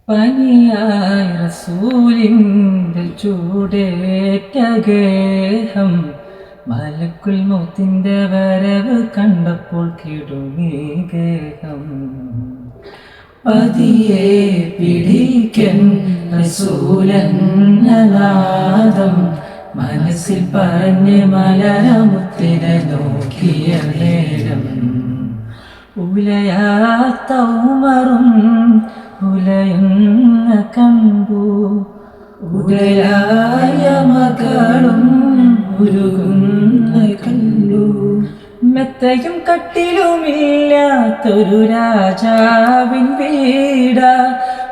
പനിയായി റസൂലിൻ്റെ ചൂടേറ്റ ഗേഹം മലക്കുൽ മൗത്തിൻ്റെ വരവ് കണ്ടപ്പോൾ കിടുങ്ങി ഗേഹം. പതിയെ പിടിക്കൻ റസൂലെന്നനാദം മനസ്സിൽ പറഞ്ഞ് മലരമുത്തിനെ നോക്കിയ നേരം ഉലയാത്ത ഉമറും ഉലയുന്ന കണ്ടു, ഉലയായ മകളും ഉരുകുന്ന കണ്ടു. മെത്തയും കട്ടിലുമില്ലാത്തൊരു രാജാവിൻ വീട,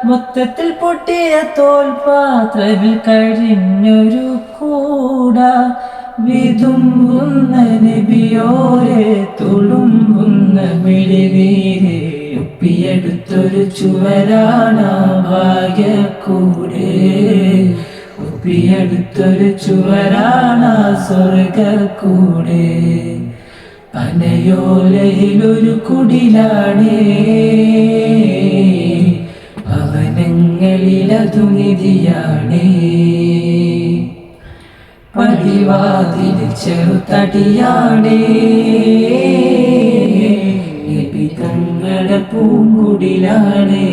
മൊത്തത്തിൽ പൊട്ടിയ തോൽപാത്രമിൽ കഴിഞ്ഞൊരു കൂട. വിതുമ്പുന്ന നബിയോരെ തുളുമ്പുന്ന മിഴിനീരെ ഒപ്പിയെടുത്തൊരു ചുവരാണ് ഭാഗ്യക്കൂടെ, ഒപ്പിയെടുത്തൊരു ചുവരാണ് സ്വർഗക്കൂടെ. പനയോലയിലൊരു കുടിലാണേ, ഭവനങ്ങളിലതു നിധിയാണേ. പടിവാതിൽ ചെറുതടിയാണേ, നബി തങ്ങളുടെ പൂങ്കുടിലാണേ.